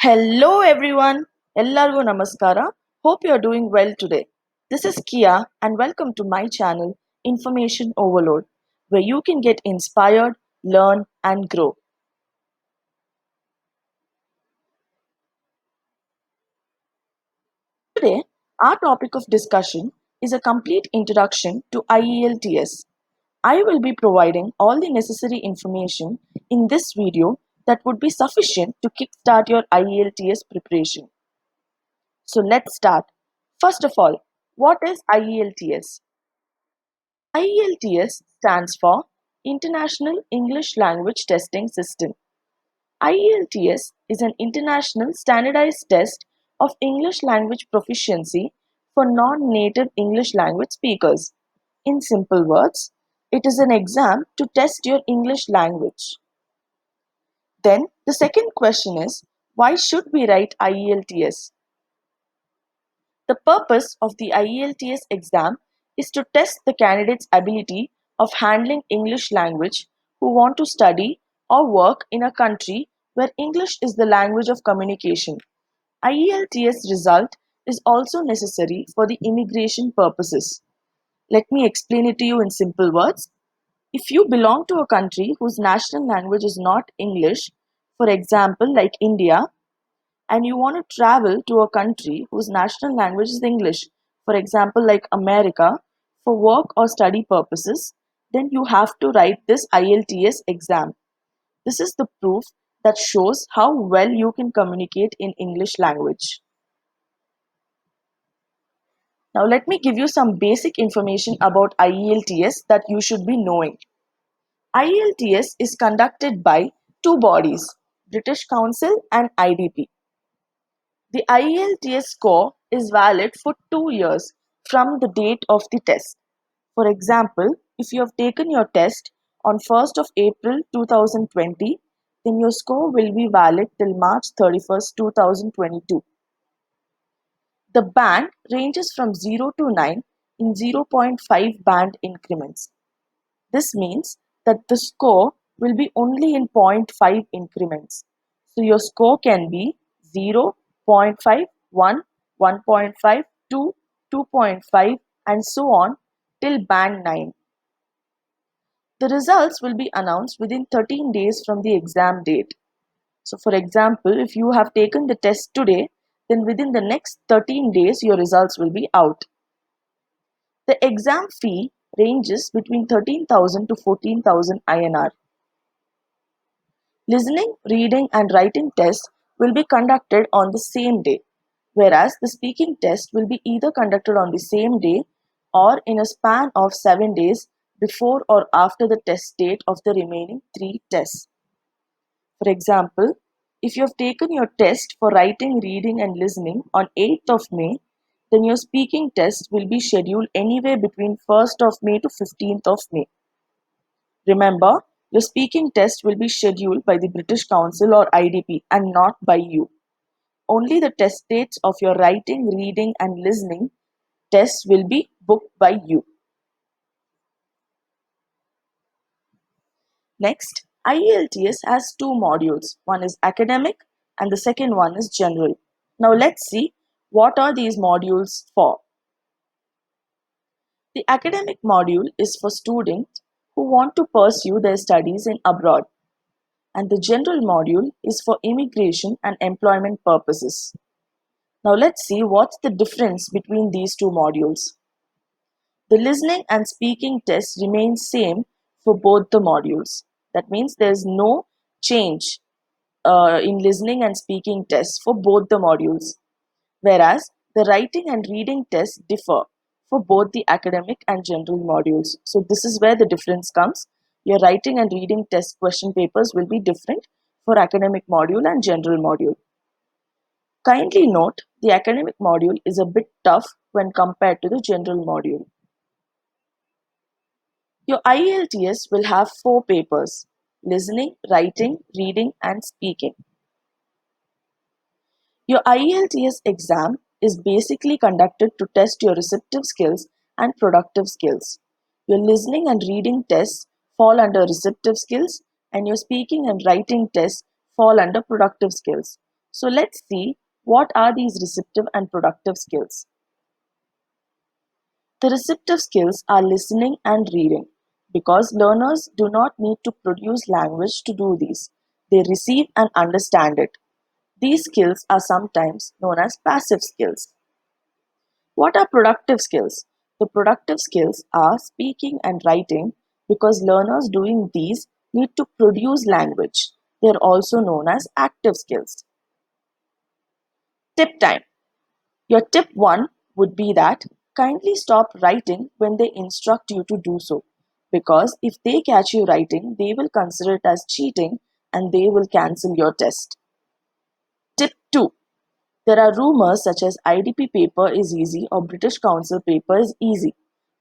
Hello everyone, Elarigu Namaskara. Hope you are doing well today. This is Kia and welcome to my channel Information Overload, where you can get inspired, learn and grow. Today, our topic of discussion is a complete introduction to IELTS. I will be providing all the necessary information in this video that would be sufficient to kickstart your IELTS preparation. So let's start. First of all, what is IELTS? IELTS stands for International English Language Testing System. IELTS is an international standardized test of English language proficiency for non-native English language speakers. In simple words, it is an exam to test your English language. Then the second question is, why should we write IELTS? The purpose of the IELTS exam is to test the candidate's ability of handling English language who want to study or work in a country where English is the language of communication. IELTS result is also necessary for the immigration purposes. Let me explain it to you in simple words. If you belong to a country whose national language is not English, for example like India, and you want to travel to a country whose national language is English, for example, like America, for work or study purposes, then you have to write this IELTS exam. This is the proof that shows how well you can communicate in English language. Now, let me give you some basic information about IELTS that you should be knowing. IELTS is conducted by two bodies, British Council and IDP. The IELTS score is valid for 2 years from the date of the test. For example, if you have taken your test on 1st of April 2020, then your score will be valid till March 31st, 2022. The band ranges from 0 to 9 in 0.5 band increments. This means that the score will be only in 0.5 increments. So your score can be 0, 0.5, 1, 1.5, 2, 2.5 and so on till band 9. The results will be announced within 13 days from the exam date. So for example, if you have taken the test today, then within the next 13 days your results will be out. The exam fee ranges between 13,000 to 14,000 INR. Listening, reading and writing tests will be conducted on the same day, whereas the speaking test will be either conducted on the same day or in a span of 7 days before or after the test date of the remaining 3 tests. For example, if you have taken your test for writing, reading and listening on 8th of May, then your speaking test will be scheduled anywhere between 1st of May to 15th of May. Remember, your speaking test will be scheduled by the British Council or IDP and not by you. Only the test dates of your writing, reading and listening tests will be booked by you. Next, IELTS has two modules. One is academic and the second one is general. Now let's see what are these modules for. The academic module is for students who want to pursue their studies in abroad, and the general module is for immigration and employment purposes. Now let's see what's the difference between these two modules. The listening and speaking tests remain same for both the modules. That means there's no change in listening and speaking tests for both the modules, whereas the writing and reading tests differ for both the academic and general modules. So this is where the difference comes. Your writing and reading test question papers will be different for academic module and general module. Kindly note, the academic module is a bit tough when compared to the general module. Your IELTS will have 4 papers: listening, writing, reading and speaking. Your IELTS exam is basically conducted to test your receptive skills and productive skills. Your listening and reading tests fall under receptive skills and your speaking and writing tests fall under productive skills. So let's see what are these receptive and productive skills. The receptive skills are listening and reading because learners do not need to produce language to do these. They receive and understand it. These skills are sometimes known as passive skills. What are productive skills? The productive skills are speaking and writing because learners doing these need to produce language. They are also known as active skills. Tip time. Your tip 1 would be that kindly stop writing when they instruct you to do so, because if they catch you writing, they will consider it as cheating and they will cancel your test. Tip 2. There are rumors such as IDP paper is easy or British Council paper is easy.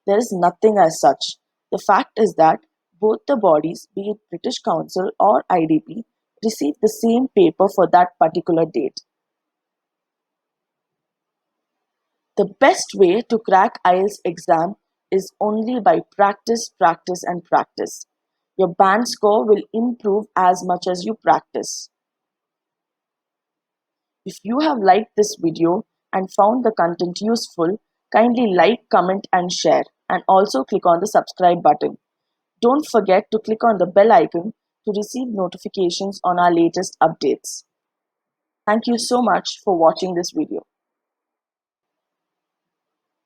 There is nothing as such. The fact is that both the bodies, be it British Council or IDP, receive the same paper for that particular date. The best way to crack IELTS exam is only by practice, practice and practice. Your band score will improve as much as you practice. If you have liked this video and found the content useful, kindly like, comment and share, and also click on the subscribe button. Don't forget to click on the bell icon to receive notifications on our latest updates. Thank you so much for watching this video.